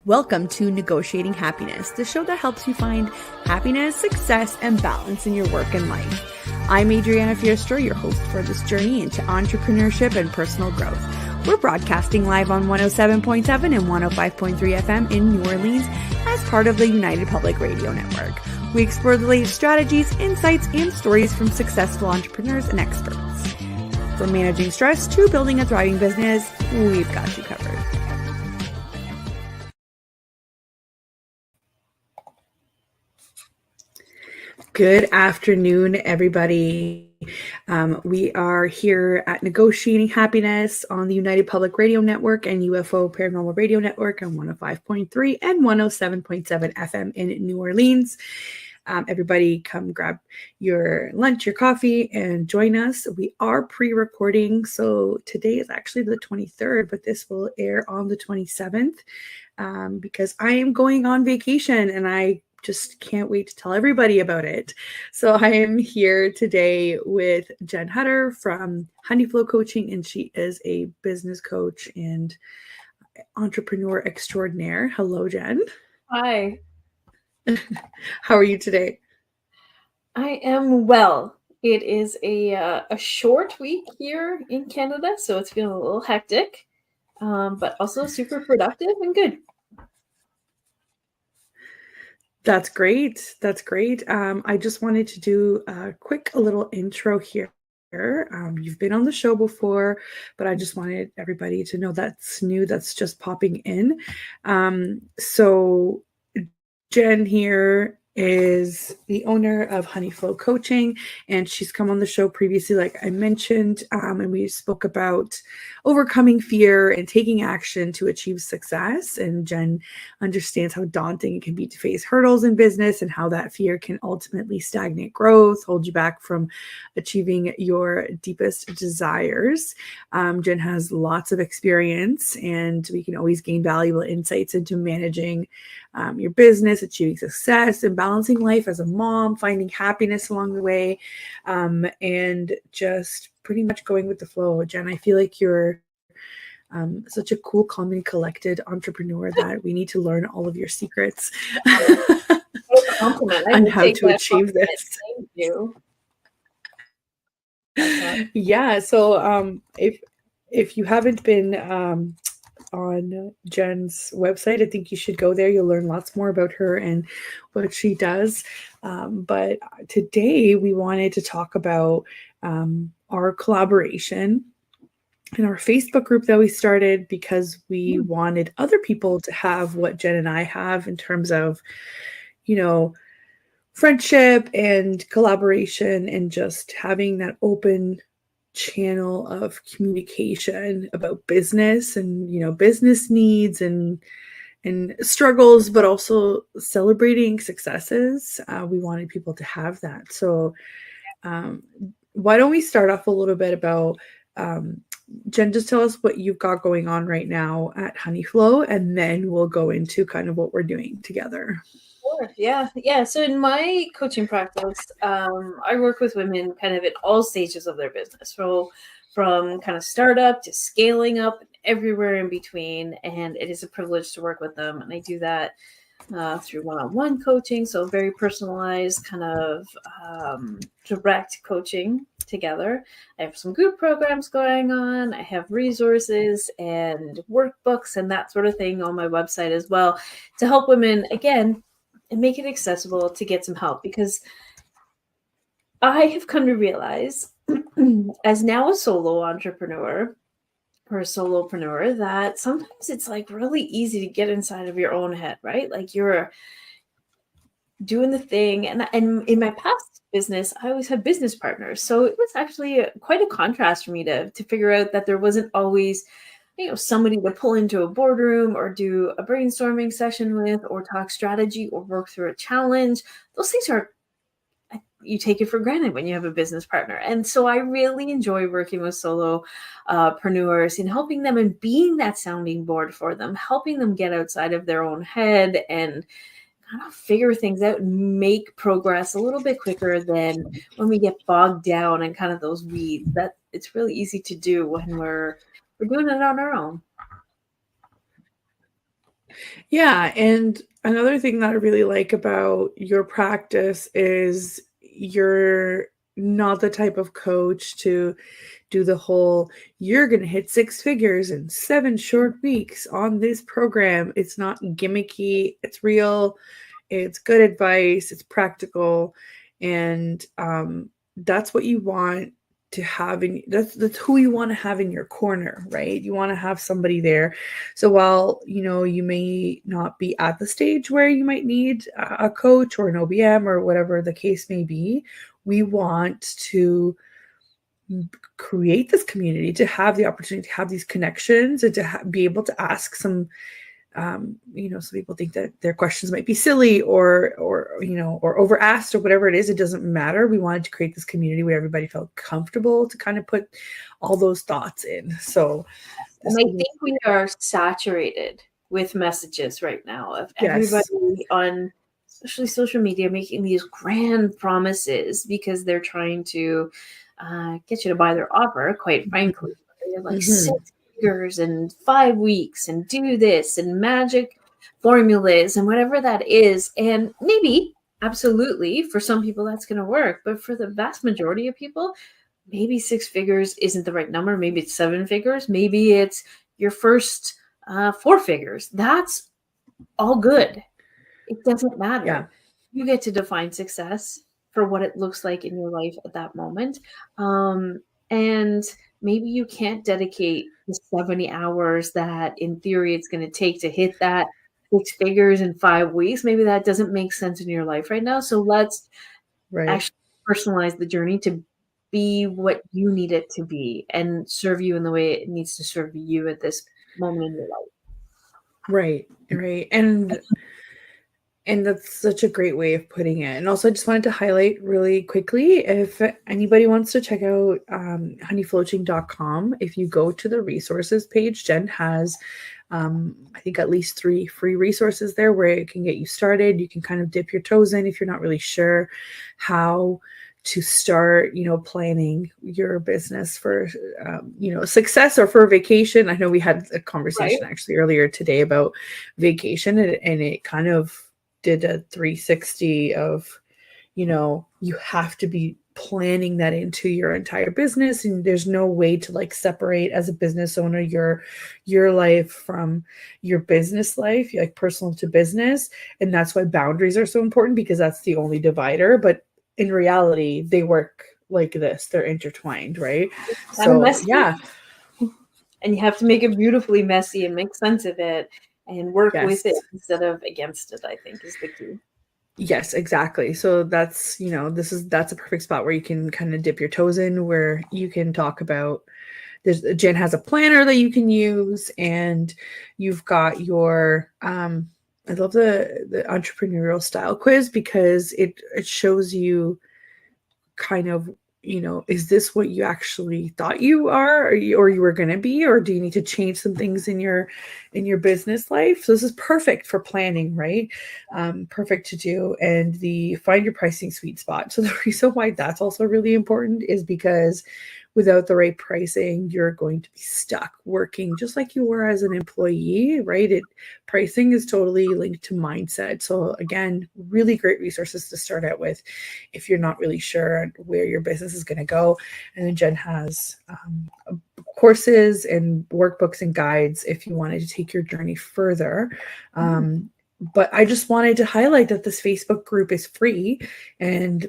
Welcome to Negotiating Happiness, the show that helps you find happiness, success, and balance in your work and life. I'm Adriana Fiestro, your host for this journey into entrepreneurship and personal growth. We're broadcasting live on 107.7 and 105.3 FM in New Orleans as part of the United Public Radio Network. We explore the latest strategies, insights, and stories from successful entrepreneurs and experts. From managing stress to building a thriving business, we've got you covered. Good afternoon, everybody. We are here at Negotiating Happiness on the United Public Radio Network and UFO Paranormal Radio Network on 105.3 and 107.7 FM in New Orleans. Everybody come grab your lunch, your coffee, and join us. We are pre-recording, so today is actually the 23rd, but this will air on the 27th because I am going on vacation and I just can't wait to tell everybody about it. So I am here today with Jenn Hudder from Honeyflow Coaching, and she is a business coach and entrepreneur extraordinaire. Hello, Jenn. Hi. How are you today? I am well. It is a short week here in Canada, so it's feeling a little hectic, but also super productive and good. That's great. That's great. I just wanted to do a little intro here. You've been on the show before, but I just wanted everybody to know that's new, that's just popping in. So Jenn here is the owner of Honeyflow Coaching, and she's come on the show previously, like I mentioned, and we spoke about overcoming fear and taking action to achieve success. And Jenn understands how daunting it can be to face hurdles in business and how that fear can ultimately stagnate growth, hold you back from achieving your deepest desires. Jenn has lots of experience, and we can always gain valuable insights into managing your business, achieving success, and balancing life as a mom, finding happiness along the way, and just pretty much going with the flow. Jenn, I feel like you're such a cool, calm, and collected entrepreneur that we need to learn all of your secrets on how to achieve this. Thank you. Yeah, so if you haven't been on Jenn's website, I think you should go there. You'll learn lots more about her and what she does. But today we wanted to talk about our collaboration in our Facebook group that we started because we wanted other people to have what Jenn and I have in terms of, friendship and collaboration and just having that open channel of communication about business and business needs and struggles, but also celebrating successes. We wanted people to have that. So why don't we start off a little bit about Jenn, just tell us what you've got going on right now at Honeyflow, and then we'll go into kind of what we're doing together. Sure. Yeah. So in my coaching practice, I work with women kind of at all stages of their business. So from kind of startup to scaling up, everywhere in between. And it is a privilege to work with them. And I do that through one-on-one coaching. So very personalized, kind of direct coaching together. I have some group programs going on. I have resources and workbooks and that sort of thing on my website as well to help women, again, and make it accessible to get some help, because I have come to realize as now a solo entrepreneur or a solopreneur that sometimes it's like really easy to get inside of your own head, right? Like you're doing the thing. And in my past business, I always had business partners. So it was actually quite a contrast for me to figure out that there wasn't always somebody to pull into a boardroom or do a brainstorming session with, or talk strategy or work through a challenge. Those things you take it for granted when you have a business partner. And so I really enjoy working with solopreneurs and helping them and being that sounding board for them, helping them get outside of their own head and kind of figure things out and make progress a little bit quicker than when we get bogged down in kind of those weeds. That it's really easy to do when we're doing it on our own. Yeah. And another thing that I really like about your practice is you're not the type of coach to do the whole, you're going to hit six figures in 7 short weeks on this program. It's not gimmicky, it's real, it's good advice, it's practical. And that's what you want to have in, that's who you want to have in your corner, right? You want to have somebody there. So while you may not be at the stage where you might need a coach or an OBM or whatever the case may be, we want to create this community, to have the opportunity to have these connections, and to be able to ask some some people think that their questions might be silly or over asked or whatever it is. It doesn't matter. We wanted to create this community where everybody felt comfortable to kind of put all those thoughts in. So and I think we are saturated with messages right now of everybody on especially social media making these grand promises because they're trying to get you to buy their offer, quite frankly. They're like 6 figures in 5 weeks and do this and magic formulas and whatever that is. And maybe, absolutely, for some people that's going to work. But for the vast majority of people, maybe 6 figures isn't the right number. Maybe it's 7 figures. Maybe it's your first 4 figures. That's all good. It doesn't matter. Yeah. You get to define success for what it looks like in your life at that moment. And maybe you can't dedicate the 70 hours that in theory it's going to take to hit that 6 figures in 5 weeks. Maybe that doesn't make sense in your life right now. So let's actually personalize the journey to be what you need it to be and serve you in the way it needs to serve you at this moment in your life. Right. And that's such a great way of putting it. And also, I just wanted to highlight really quickly, if anybody wants to check out honeyflow.com, if you go to the resources page, Jenn has, I think, at least 3 free resources there where it can get you started. You can kind of dip your toes in if you're not really sure how to start, planning your business for, success or for vacation. I know we had a conversation actually earlier today about vacation, and it kind of did a 360 of, you have to be planning that into your entire business, and there's no way to like separate as a business owner your life from your business life, like personal to business. And that's why boundaries are so important, because that's the only divider. But in reality, they work like this. They're intertwined, right? So yeah. And you have to make it beautifully messy and make sense of it and work with it instead of against it, I think, is the key. Yes, exactly. So that's, that's a perfect spot where you can kind of dip your toes in, where you can talk about, Jenn has a planner that you can use, and you've got your, I love the entrepreneurial style quiz, because it shows you kind of, is this what you actually thought you are, or you were going to be, or do you need to change some things in your business life? So this is perfect for planning, right? Perfect to do. And the find your pricing sweet spot. So the reason why that's also really important is because without the right pricing, you're going to be stuck working just like you were as an employee, right? Pricing is totally linked to mindset. So again, really great resources to start out with if you're not really sure where your business is going to go. And then Jenn has courses and workbooks and guides if you wanted to take your journey further. But I just wanted to highlight that this Facebook group is free, and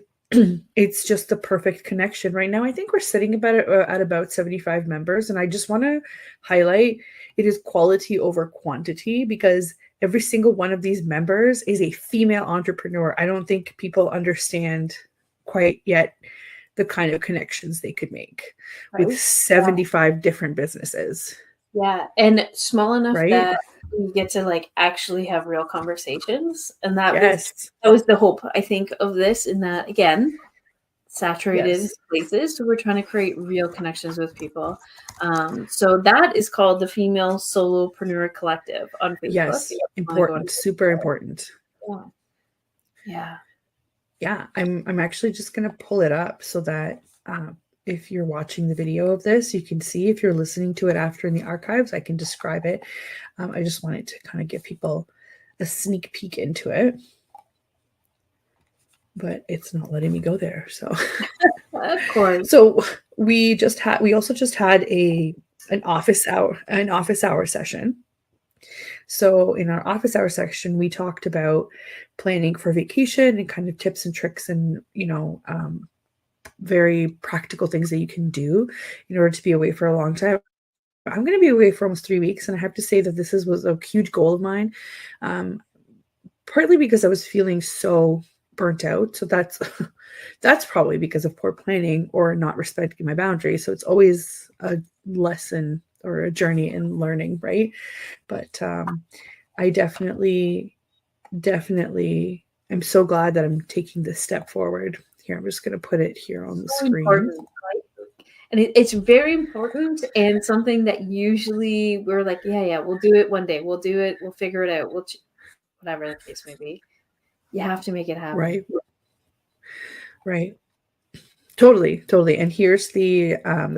it's just the perfect connection right now. I think we're sitting at about 75 members. And I just want to highlight, it is quality over quantity, because every single one of these members is a female entrepreneur. I don't think people understand quite yet the kind of connections they could make with 75 different businesses. Yeah. And small enough that you get to like actually have real conversations. And that was the hope, I think, of this, in that, again, saturated places. So we're trying to create real connections with people. So that is called the Female Solopreneur Collective on Facebook. Yes, important, super important. Yeah. I'm actually just gonna pull it up so that if you're watching the video of this, you can see. If you're listening to it after in the archives, I can describe it. I just wanted to kind of give people a sneak peek into it, but it's not letting me go there. So, Of course. so we also just had an office hour session. So in our office hour section, we talked about planning for vacation and kind of tips and tricks and, very practical things that you can do in order to be away for a long time. I'm going to be away for almost 3 weeks. And I have to say that this was a huge goal of mine, partly because I was feeling so burnt out. So that's probably because of poor planning or not respecting my boundaries. So it's always a lesson or a journey in learning, right? But I definitely am so glad that I'm taking this step forward. Here, I'm just going to put it here on the screen. Important, right? And it's very important, and something that usually we're like, yeah, we'll do it one day. We'll do it. We'll figure it out. Whatever the case may be. You have to make it happen. Right. Totally. And here's the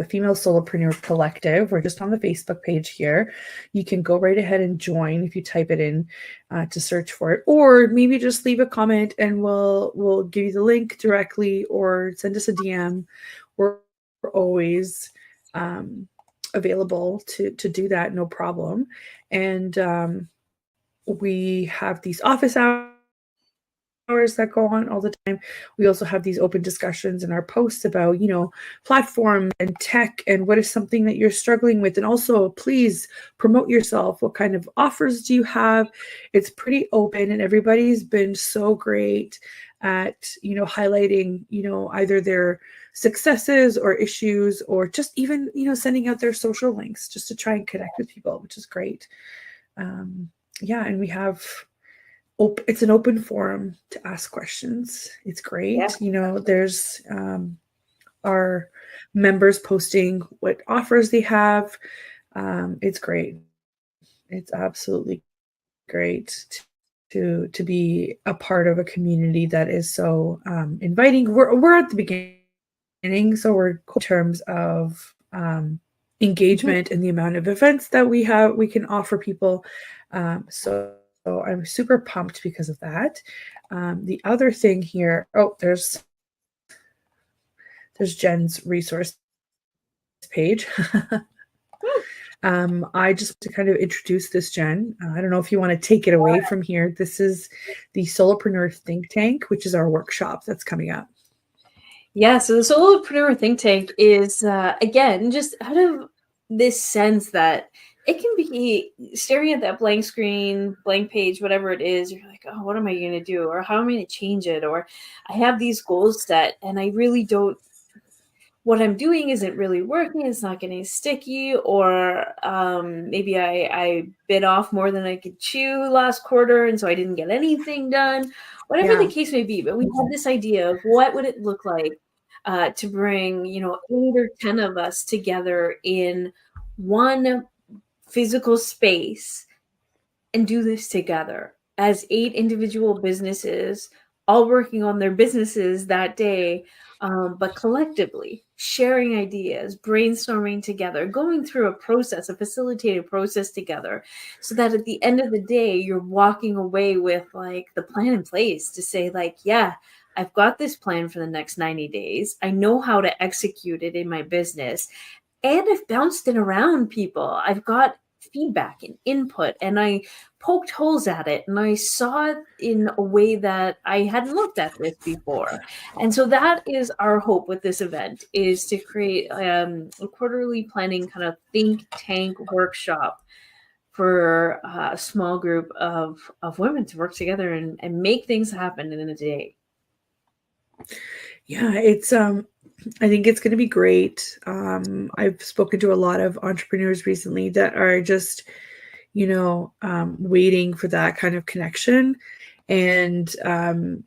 Female Solopreneur Collective. We're just on the Facebook page here. You can go right ahead and join if you type it in to search for it, or maybe just leave a comment and we'll give you the link directly, or send us a DM. We're always available to do that, no problem. And we have these office hours that go on all the time. We also have these open discussions in our posts about, platform and tech and what is something that you're struggling with. And also, please promote yourself. What kind of offers do you have? It's pretty open, and everybody's been so great at, highlighting, either their successes or issues, or just even, sending out their social links just to try and connect with people, which is great. And we have it's an open forum to ask questions. It's great. Yeah. There's our members posting what offers they have. It's great. It's absolutely great to be a part of a community that is so inviting. We're at the beginning, so we're in terms of engagement and the amount of events that we can offer people. So I'm super pumped because of that. The other thing here, there's Jenn's resource page. I just to kind of introduce this, Jenn. I don't know if you want to take it away from here. This is the Solopreneur Think Tank, which is our workshop that's coming up. Yeah, so the Solopreneur Think Tank is, again, just out of this sense that it can be staring at that blank screen, blank page, whatever it is. You're like, oh, what am I going to do? Or how am I going to change it? Or I have these goals set and I really don't, what I'm doing isn't really working. It's not getting sticky. Or maybe I bit off more than I could chew last quarter, and so I didn't get anything done. Whatever the case may be. But we had this idea of what would it look like to bring, 8 or 10 of us together in one physical space and do this together as 8 individual businesses, all working on their businesses that day, but collectively sharing ideas, brainstorming together, going through a facilitated process together, so that at the end of the day, you're walking away with like the plan in place to say like, yeah, I've got this plan for the next 90 days. I know how to execute it in my business. And I've bounced it around people. I've got feedback and input, and I poked holes at it, and I saw it in a way that I hadn't looked at this before. And so that is our hope with this event, is to create a quarterly planning kind of think tank workshop for a small group of women to work together and make things happen in a day. Yeah, it's I think it's going to be great. I've spoken to a lot of entrepreneurs recently that are just, waiting for that kind of connection. And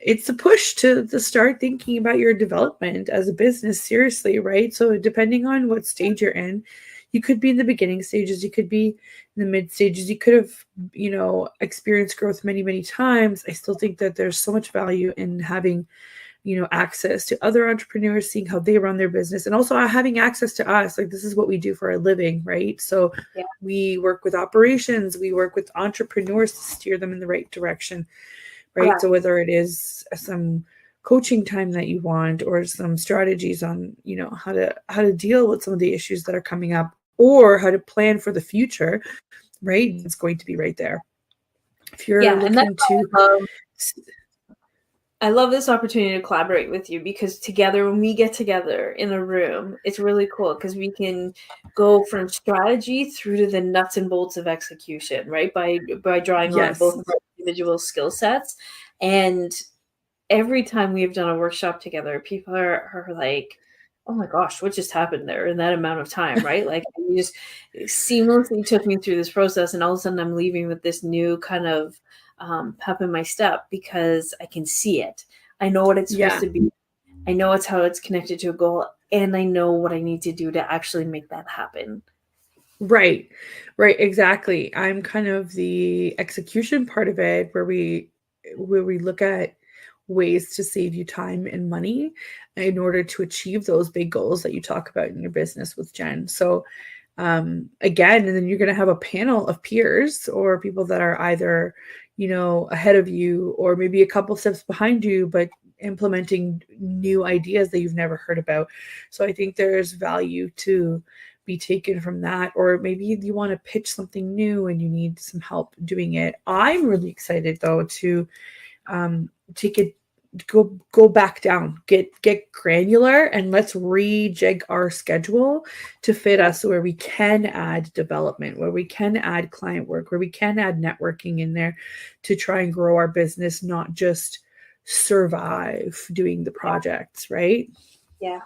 it's a push to start thinking about your development as a business seriously, right? So depending on what stage you're in, you could be in the beginning stages, you could be in the mid stages, you could have, experienced growth many, many times. I still think that there's so much value in having access to other entrepreneurs, seeing how they run their business, and also having access to us. Like, this is what we do for a living, right? So Yeah. we work with operations, we work with entrepreneurs to steer them in the right direction, right? Yeah. So whether it is some coaching time that you want, or some strategies on, how to deal with some of the issues that are coming up, or how to plan for the future, right? It's going to be right there. If you're And that's looking to, I love this opportunity to collaborate with you, because together, when we get together in a room, it's really cool because we can go from strategy through to the nuts and bolts of execution, right? By drawing on yes, both of our individual skill sets. And every time we've done a workshop together, people are like, oh my gosh, what just happened there in that amount of time, right? Like, you just seamlessly took me through this process, and all of a sudden I'm leaving with this new kind of pep in my step, because I can see it. I know what it's supposed to be. I know it's how it's connected to a goal, and I know what I need to do to actually make that happen. Right, exactly. I'm kind of the execution part of it, where we look at ways to save you time and money in order to achieve those big goals that you talk about in your business with Jenn. So again, and then you're going to have a panel of peers, or people that are either, ahead of you, or maybe a couple steps behind you, but implementing new ideas that you've never heard about. So I think there's value to be taken from that. Or maybe you want to pitch something new and you need some help doing it. I'm really excited though to take it, go back down, get granular, and let's rejig our schedule to fit us, where we can add development, where we can add client work, where we can add networking in there to try and grow our business, not just survive doing the projects, right? Yeah.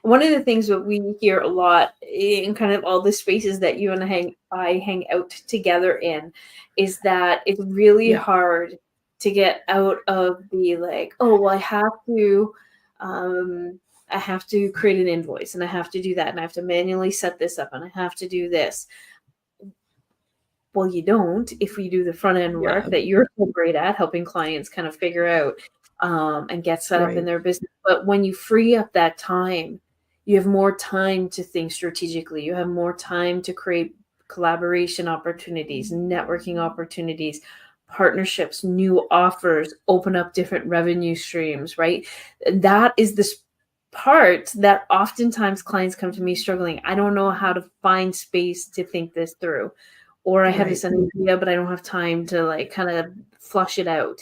One of the things that we hear a lot in kind of all the spaces that you and I hang out together in, is that it's really hard to get out of the like, oh, well, I have to create an invoice, and I have to do that, and I have to manually set this up, and I have to do this. Well, you don't, if we do the front end work that you're so great at, helping clients kind of figure out and get set up in their business. But when you free up that time, you have more time to think strategically. You have more time to create collaboration opportunities, networking opportunities, partnerships, new offers, open up different revenue streams, right? That is this part that oftentimes clients come to me struggling. I don't know how to find space to think this through. Or I have this idea, but I don't have time to like kind of flush it out.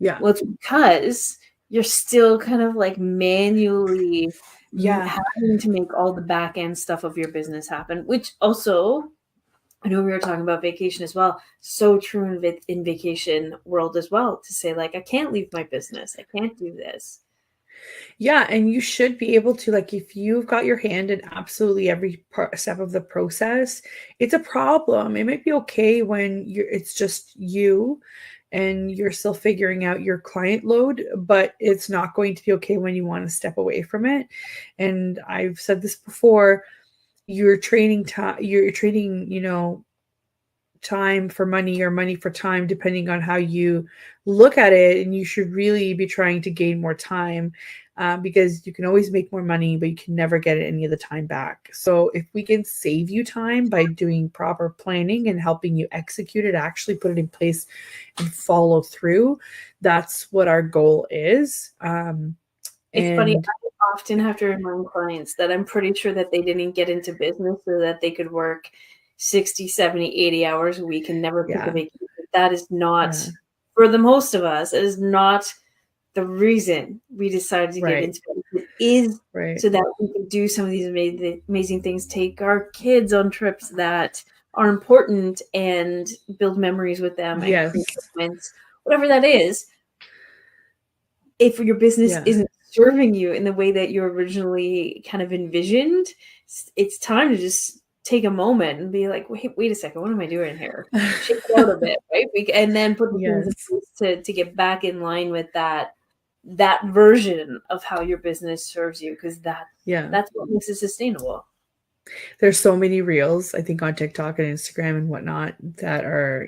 Yeah. Well, it's because you're still kind of like manually having to make all the back end stuff of your business happen, which also, I know we were talking about vacation as well. So true in vacation world as well, to say like, I can't leave my business. I can't do this. Yeah, and you should be able to, like, if you've got your hand in absolutely every step of the process, it's a problem. It might be okay when it's just you and you're still figuring out your client load, but it's not going to be okay when you want to step away from it. And I've said this before, you're trading time, time for money, or money for time, depending on how you look at it. And you should really be trying to gain more time, because you can always make more money, but you can never get any of the time back. So if we can save you time by doing proper planning and helping you execute it, actually put it in place and follow through, that's what our goal is. It's funny, I often have to remind clients that I'm pretty sure that they didn't get into business so that they could work 60, 70, 80 hours a week and never pick a vacation. That is not, for the most of us, it is not the reason we decided to get into it. It is so that we can do some of these amazing things, take our kids on trips that are important and build memories with them and create moments, whatever that is. If your business isn't serving you in the way that you originally kind of envisioned, it's time to just take a moment and be like, wait a second, what am I doing here? Shake it out a bit, right? And then put the things in place to get back in line with that version of how your business serves you, because that's what makes it sustainable. There's so many reels, I think, on TikTok and Instagram and whatnot that are,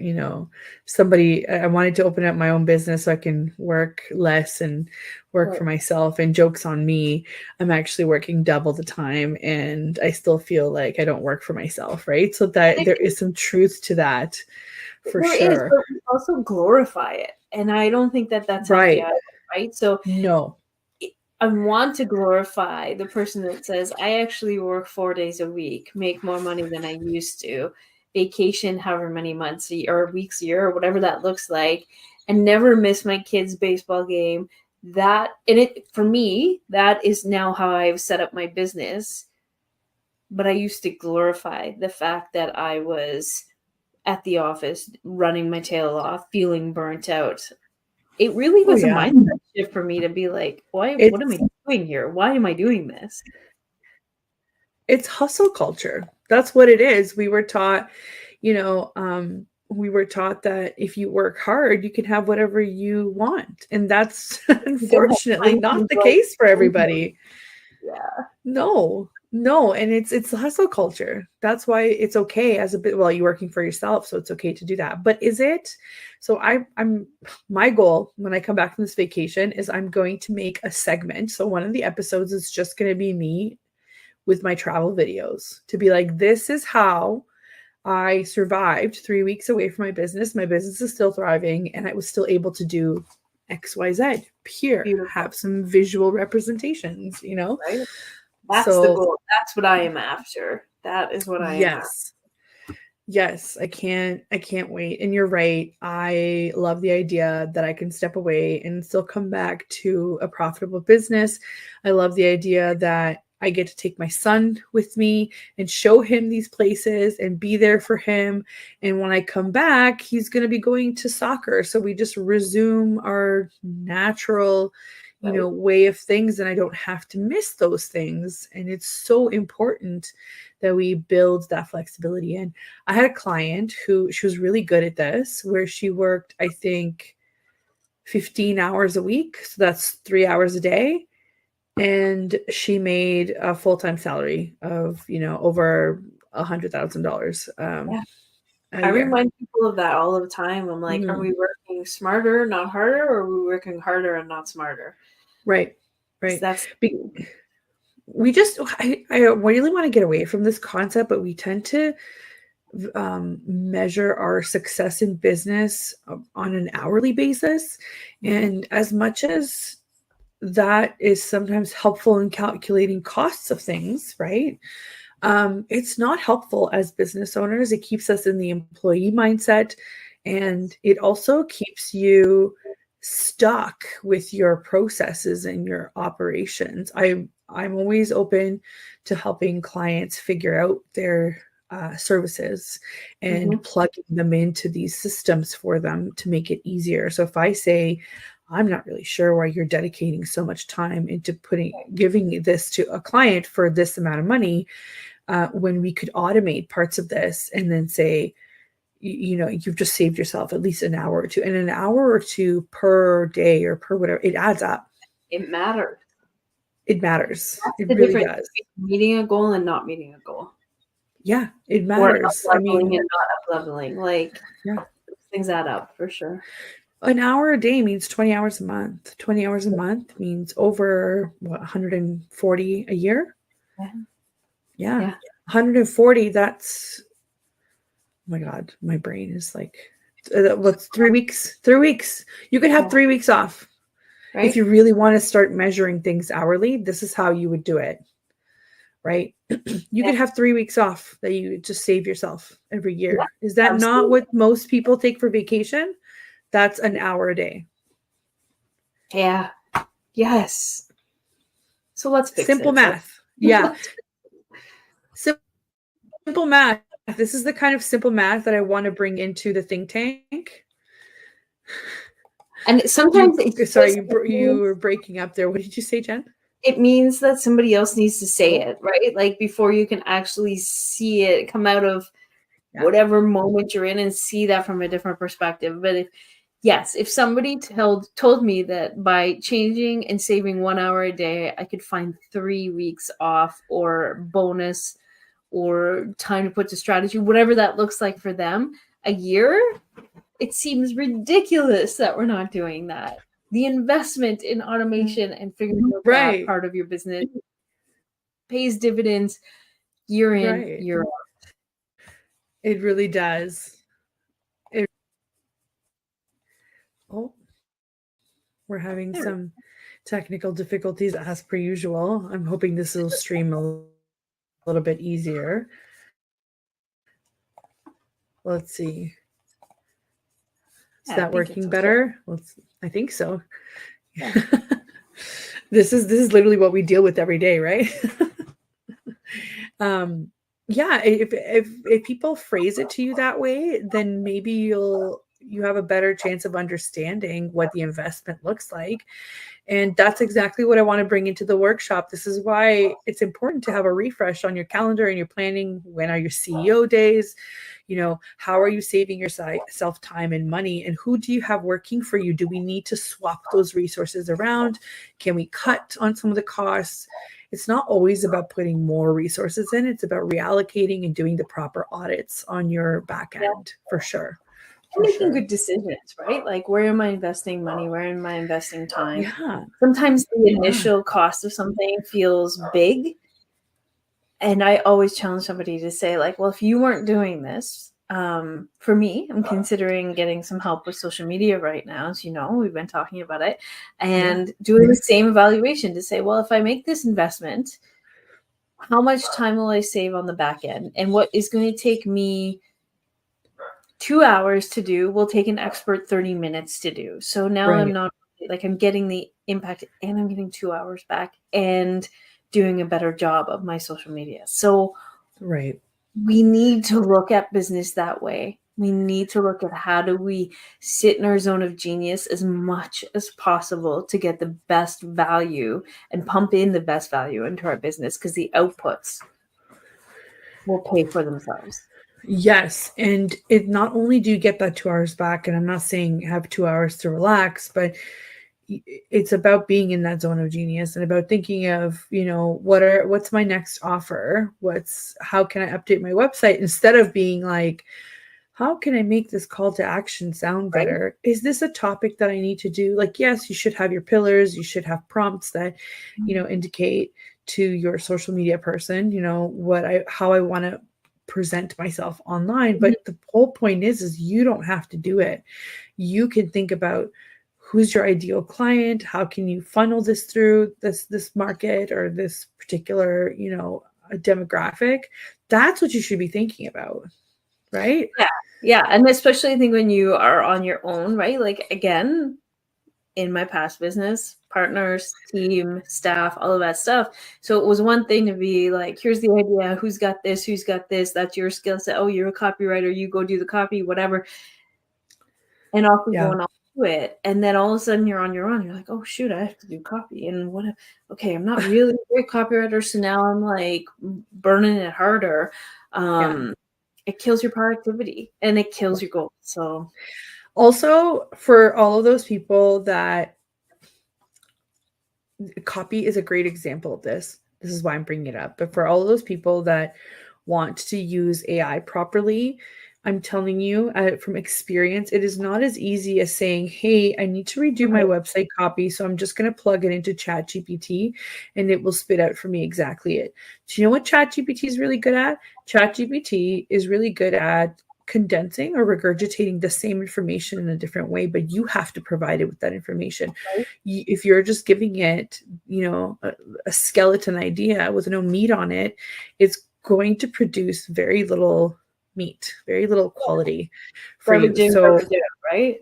somebody, I wanted to open up my own business so I can work less and work for myself, and jokes on me. I'm actually working double the time and I still feel like I don't work for myself, right? So that there is some truth to that for There is, sure. but we also glorify it. And I don't think that that's healthy Right. either, right? So No. I want to glorify the person that says, I actually work 4 days a week, make more money than I used to, vacation however many months or weeks a year or whatever that looks like, and never miss my kid's baseball game. That, and it, for me, that is now how I've set up my business. But I used to glorify the fact that I was at the office running my tail off, feeling burnt out. It really was a mindset shift for me to be like, what am I doing here? Why am I doing this? It's hustle culture. That's what it is. We were taught, that if you work hard, you can have whatever you want. And that's unfortunately not the case for everybody. Yeah. No. And it's hustle culture. That's why it's okay as a bit, well, you're working for yourself, so it's okay to do that. But is it? So I'm my goal when I come back from this vacation is I'm going to make a segment. So one of the episodes is just going to be me with my travel videos, to be like, this is how I survived 3 weeks away from my business. My business is still thriving and I was still able to do XYZ. Here, have some visual representations, Right? That's the goal. That's what I am after. That is what I am after. Yes, I can't wait. And you're right. I love the idea that I can step away and still come back to a profitable business. I love the idea that I get to take my son with me and show him these places and be there for him. And when I come back, he's going to be going to soccer. So we just resume our natural, way of things, and I don't have to miss those things. And it's so important that we build that flexibility in. I had a client she was really good at this, where she worked, I think, 15 hours a week. So that's 3 hours a day. And she made a full-time salary of, over $100,000. I remind people of that all the time. I'm like, are we working smarter, not harder, or are we working harder and not smarter? Right. We just, I really want to get away from this concept, but we tend to measure our success in business on an hourly basis. And as much as that is sometimes helpful in calculating costs of things, right? It's not helpful as business owners. It keeps us in the employee mindset, and it also keeps you stuck with your processes and your operations. I'm always open to helping clients figure out their services and plugging them into these systems for them to make it easier. So if I say, I'm not really sure why you're dedicating so much time into giving this to a client for this amount of money, when we could automate parts of this and then say, you've just saved yourself at least an hour or two, and an hour or two per day or per whatever, it adds up. It matters. It matters. That's it really does. Meeting a goal and not meeting a goal. Yeah, it matters. Or up-leveling and not up-leveling. Like, things add up for sure. An hour a day means 20 hours a month. 20 hours a month means over 140 a year. Yeah. 140. That's, oh my God, my brain is like, what's 3 weeks? 3 weeks. You could have 3 weeks off. Right? If you really want to start measuring things hourly, this is how you would do it. Right? You could have 3 weeks off that you just save yourself every year. Is that not what most people take for vacation? That's an hour a day. Yeah. Yes. So let's fix simple math. Yeah. Simple math. This is the kind of simple math that I want to bring into the think tank. And sometimes you were breaking up there. What did you say, Jen? It means that somebody else needs to say it, right? Like before you can actually see it come out of whatever moment you're in and see that from a different perspective. But if somebody told me that by changing and saving 1 hour a day, I could find 3 weeks off or bonus or time to put to strategy, whatever that looks like for them, a year, it seems ridiculous that we're not doing that. The investment in automation and figuring out that part of your business pays dividends year in, year out. It really does. We're having some technical difficulties as per usual. I'm hoping this will stream a little bit easier. Let's see. Is that working better? I think so. Yeah. This is literally what we deal with every day, right? Yeah, if people phrase it to you that way, then maybe you have a better chance of understanding what the investment looks like. And that's exactly what I want to bring into the workshop. This is why it's important to have a refresh on your calendar and your planning. When are your CEO days? You know, how are you saving yourself time and money? And who do you have working for you? Do we need to swap those resources around? Can we cut on some of the costs? It's not always about putting more resources in. It's about reallocating and doing the proper audits on your back end, for sure. Making good decisions, right? Like, where am I investing money? Where am I investing time? Yeah. Sometimes the initial cost of something feels big. And I always challenge somebody to say, like, well, if you weren't doing this, for me, I'm considering getting some help with social media right now. As you know, we've been talking about it, and doing the same evaluation to say, well, if I make this investment, how much time will I save on the back end? And what is going to take me 2 hours to do will take an expert 30 minutes to do. So now I'm not like, I'm getting the impact and I'm getting 2 hours back and doing a better job of my social media. So we need to look at business that way. We need to look at how do we sit in our zone of genius as much as possible to get the best value and pump in the best value into our business, because the outputs will pay for themselves. Yes. And it not only do you get that 2 hours back, and I'm not saying have 2 hours to relax, but it's about being in that zone of genius and about thinking of, you know, what's my next offer? How can I update my website, instead of being like, how can I make this call to action sound better? Is this a topic that I need to do? Like, yes, you should have your pillars. You should have prompts that, you know, indicate to your social media person, you know, how I want to present myself online. But the whole point is you don't have to do it. You can think about who's your ideal client, how can you funnel this through this market or this particular, you know, demographic. That's what you should be thinking about, right? Yeah. And especially I think when you are on your own, right? Like, again, in my past business, partners, team, staff, all of that stuff. So it was one thing to be like, here's the idea, who's got this, that's your skill set. Oh, you're a copywriter, you go do the copy, whatever. And off we go and I'll do it. And then all of a sudden you're on your own. You're like, oh shoot, I have to do copy. And okay, I'm not really a great copywriter. So now I'm like burning it harder. It kills your productivity and it kills your goals. So also, for all of those people that copy is a great example of this. This is why I'm bringing it up. But for all of those people that want to use AI properly, I'm telling you from experience, it is not as easy as saying, hey, I need to redo my website copy, so I'm just going to plug it into ChatGPT and it will spit out for me exactly it. Do you know what ChatGPT is really good at? ChatGPT is really good at condensing or regurgitating the same information in a different way, but you have to provide it with that information. If you're just giving it, you know, a skeleton idea with no meat on it, it's going to produce very little meat, very little quality for you. So, right?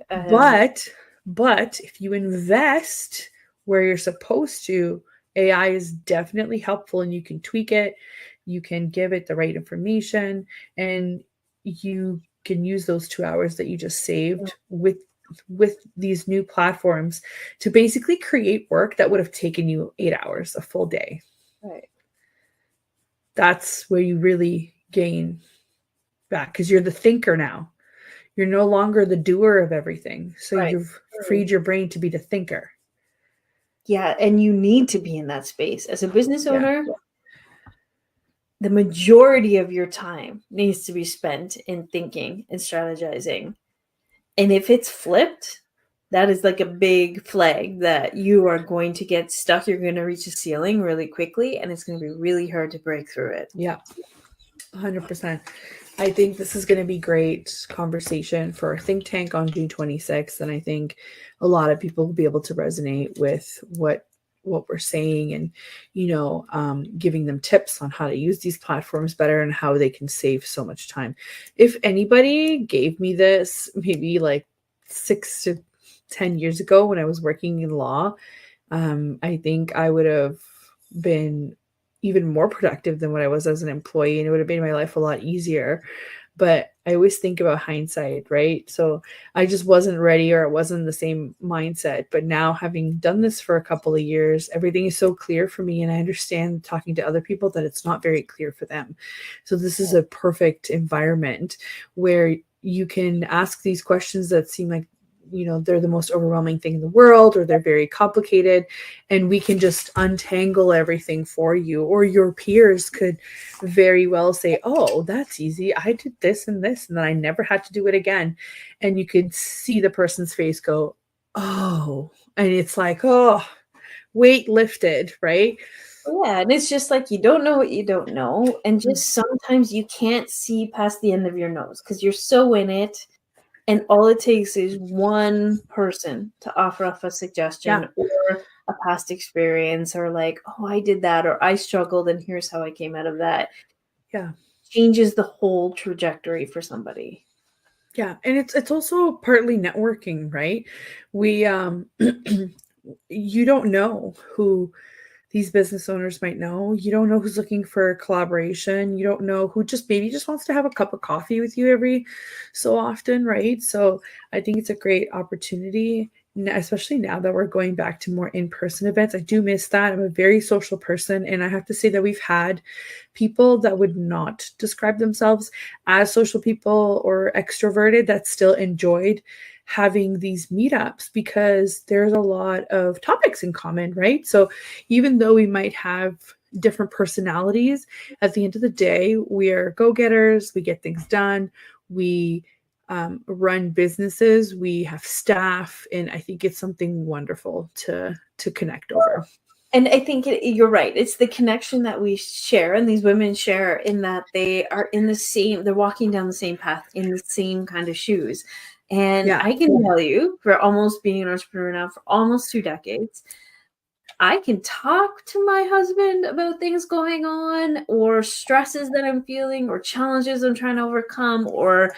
But if you invest where you're supposed to, AI is definitely helpful, and you can tweak it, you can give it the right information, and you can use those 2 hours that you just saved with these new platforms to basically create work that would have taken you 8 hours, a full day. Right. That's where you really gain back, because you're the thinker now. You're no longer the doer of everything. So you've freed your brain to be the thinker. Yeah. And you need to be in that space as a business owner. the majority of your time needs to be spent in thinking and strategizing. And if it's flipped, that is like a big flag that you are going to get stuck. You're going to reach a ceiling really quickly, and it's going to be really hard to break through it. Yeah, 100%. I think this is going to be great conversation for Think Tank on June 26th. And I think a lot of people will be able to resonate with what we're saying, and, giving them tips on how to use these platforms better and how they can save so much time. If anybody gave me this maybe like 6 to 10 years ago when I was working in law, I think I would have been even more productive than what I was as an employee, and it would have made my life a lot easier. But I always think about hindsight, right? So I just wasn't ready, or it wasn't the same mindset. But now, having done this for a couple of years, everything is so clear for me. And I understand, talking to other people, that it's not very clear for them. So this is a perfect environment where you can ask these questions that seem like, they're the most overwhelming thing in the world, or they're very complicated, and we can just untangle everything for you. Or your peers could very well say, oh, that's easy. I did this and this, and then I never had to do it again. And you could see the person's face go, oh, and it's like, oh, weight lifted, right? Yeah, and it's just like, you don't know what you don't know. And just sometimes you can't see past the end of your nose because you're so in it. And all it takes is one person to offer up a suggestion, or a past experience, or like, oh, I did that, or I struggled, and here's how I came out of that. Yeah. Changes the whole trajectory for somebody. Yeah. And it's also partly networking, right? We, you don't know who these business owners might know. You don't know who's looking for collaboration. You don't know who just wants to have a cup of coffee with you every so often, right? So I think it's a great opportunity, especially now that we're going back to more in-person events. I do miss that. I'm a very social person, and I have to say that we've had people that would not describe themselves as social people or extroverted that still enjoyed having these meetups because there's a lot of topics in common, right? So even though we might have different personalities, at the end of the day, we are go-getters, we get things done, we run businesses, we have staff, and I think it's something wonderful to connect over. And I think you're right. It's the connection that we share, and these women share, in that they are in the same, they're walking down the same path in the same kind of shoes. And I can tell you, for almost being an entrepreneur now for almost 2 decades, I can talk to my husband about things going on, or stresses that I'm feeling, or challenges I'm trying to overcome, or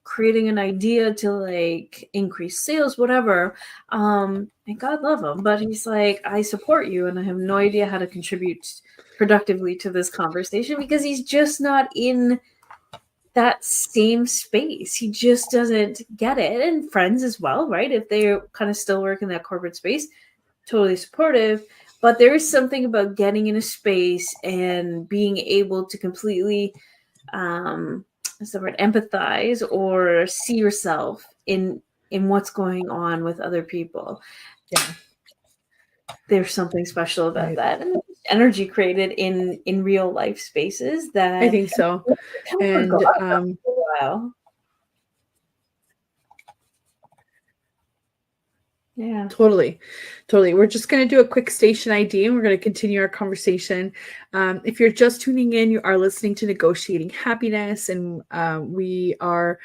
creating an idea to like increase sales, whatever. And God love him, but he's like, I support you, and I have no idea how to contribute productively to this conversation, because he's just not in that same space. He just doesn't get it. And friends as well, right? If they kind of still work in that corporate space, totally supportive. But there is something about getting in a space and being able to completely what's the word, empathize, or see yourself in what's going on with other people. Yeah, there's something special about that, and energy created in real life spaces that I think so. And wow. Yeah, totally. We're just going to do a quick station ID, and we're going to continue our conversation. If you're just tuning in, you are listening to Negotiating Happiness, and we are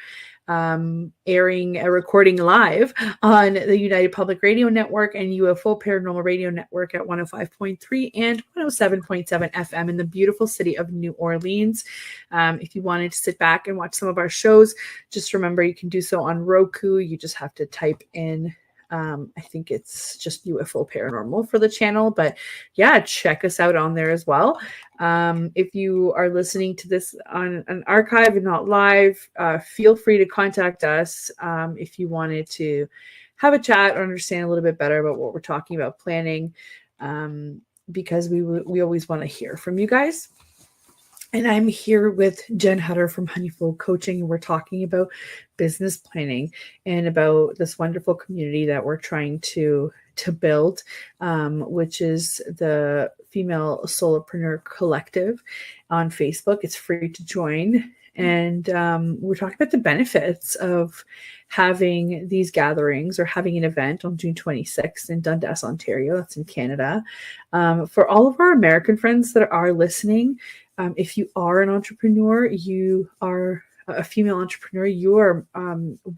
airing a recording live on the United Public Radio Network and UFO Paranormal Radio Network at 105.3 and 107.7 FM in the beautiful city of New Orleans. If you wanted to sit back and watch some of our shows, just remember you can do so on Roku. You just have to type in I think it's just UFO Paranormal for the channel, but yeah, check us out on there as well. If you are listening to this on an archive and not live, feel free to contact us if you wanted to have a chat or understand a little bit better about what we're talking about planning, because we always want to hear from you guys. And I'm here with Jenn Hudder from Honeyflow Coaching, and we're talking about business planning and about this wonderful community that we're trying to to build, which is the Female Solopreneur Collective on Facebook. It's free to join. And we're talking about the benefits of having these gatherings or having an event on June 26th in Dundas, Ontario. That's in Canada. For all of our American friends that are listening, if you are an entrepreneur, you are a female entrepreneur, you are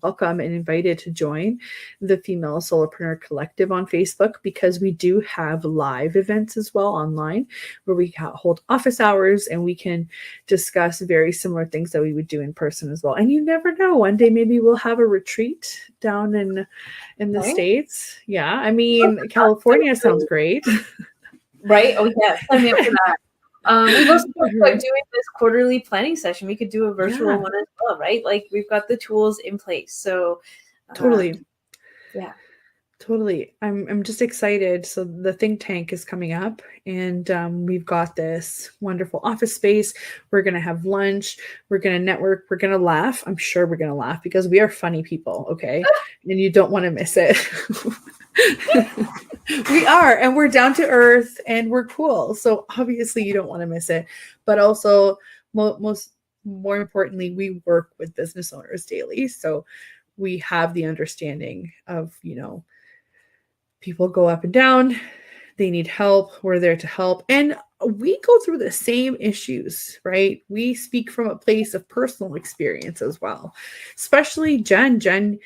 welcome and invited to join the Female Solopreneur Collective on Facebook, because we do have live events as well online where we hold office hours and we can discuss very similar things that we would do in person as well. And you never know, one day maybe we'll have a retreat down in the States. Yeah, I mean, California sounds great. Right? Oh yeah, sign me up for that. We've also talked about doing this quarterly planning session. We could do a virtual one as well, right? Like we've got the tools in place. So totally. Yeah. Totally. I'm just excited. So the think tank is coming up, and we've got this wonderful office space. We're going to have lunch. We're going to network. We're going to laugh. I'm sure we're going to laugh because we are funny people. Okay. And you don't want to miss it. We are, and we're down to earth and we're cool. So obviously you don't want to miss it, but also more importantly, we work with business owners daily. So we have the understanding of, people go up and down, they need help, we're there to help. And we go through the same issues, right? We speak from a place of personal experience as well. Especially Jenn. Jenn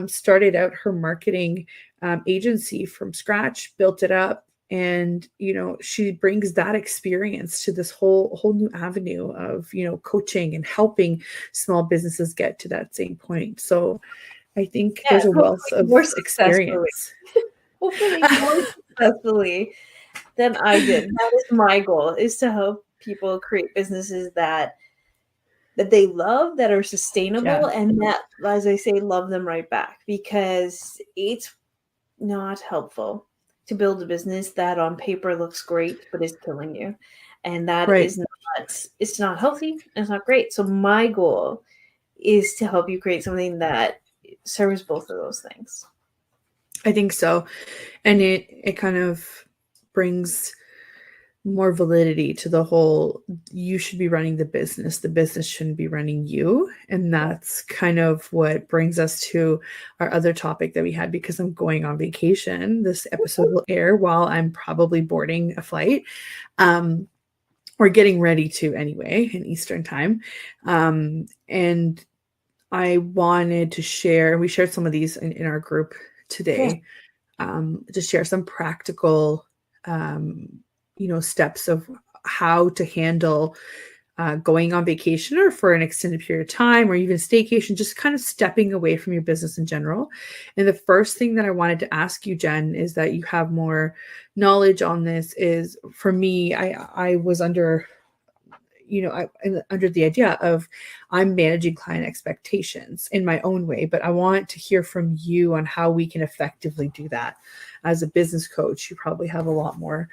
started out her marketing agency from scratch, built it up, and she brings that experience to this whole new avenue of coaching and helping small businesses get to that same point. So I think there's a wealth of experience. Hopefully more successfully than I did. That is my goal, is to help people create businesses that they love, that are sustainable, and that, as I say, love them right back. Because it's not helpful to build a business that on paper looks great but is killing you, and that is it's not healthy and it's not great. So my goal is to help you create something that serves both of those things. I think so. And it kind of brings more validity to the whole, you should be running the business shouldn't be running you. And that's kind of what brings us to our other topic that we had, because I'm going on vacation. This episode will air while I'm probably boarding a flight. Or getting ready to anyway in Eastern time. And I wanted to share, we shared some of these in our group today, to share some practical, steps of how to handle going on vacation or for an extended period of time, or even staycation, just kind of stepping away from your business in general. And the first thing that I wanted to ask you, Jenn, is that you have more knowledge on this. Is, for me, I was under the idea of I'm managing client expectations in my own way, but I want to hear from you on how we can effectively do that. As a business coach, you probably have a lot more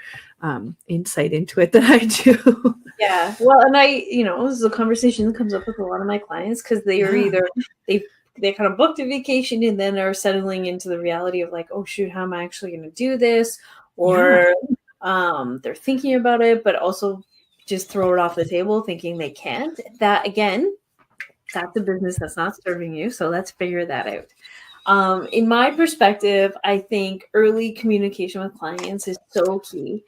insight into it than I do. Yeah. Well, and this is a conversation that comes up with a lot of my clients, because they are either they kind of booked a vacation and then are settling into the reality of like, oh shoot, how am I actually going to do this? Or they're thinking about it, but also just throw it off the table thinking they can't. That, again, that's a business that's not serving you. So let's figure that out. In my perspective, I think early communication with clients is so key.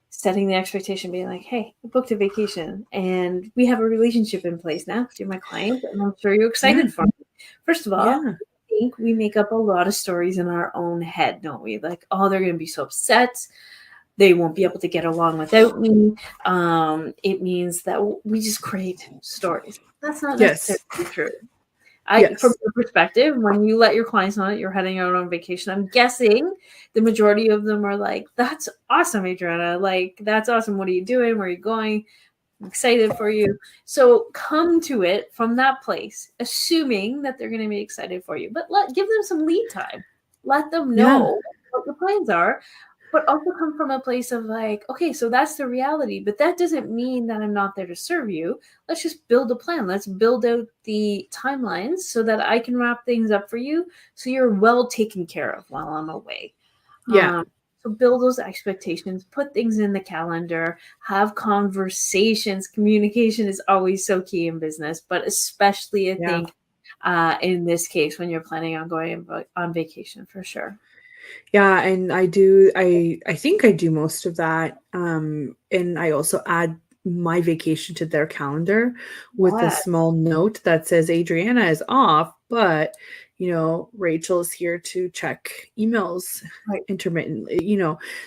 Setting the expectation, being like, hey, I booked a vacation and we have a relationship in place now. You're my client and I'm sure you're excited for me. First of all, I think we make up a lot of stories in our own head, don't we? Like, oh, they're going to be so upset. They won't be able to get along without me. It means that we just create stories. That's not necessarily true. From your perspective, when you let your clients know that you're heading out on vacation, I'm guessing the majority of them are like, that's awesome, Adriana. Like, that's awesome. What are you doing? Where are you going? I'm excited for you. So come to it from that place, assuming that they're going to be excited for you. But give them some lead time. Let them know what the plans are. But also come from a place of like, okay, so that's the reality, but that doesn't mean that I'm not there to serve you. Let's just build a plan. Let's build out the timelines so that I can wrap things up for you, so you're well taken care of while I'm away. Yeah. So build those expectations, put things in the calendar, have conversations. Communication is always so key in business, but especially I Yeah. think in this case when you're planning on going on vacation for sure. Yeah, and I think I do most of that. And I also add my vacation to their calendar with a Yeah, small note that says Adriana is off, but Rachel is here to check emails right. intermittently,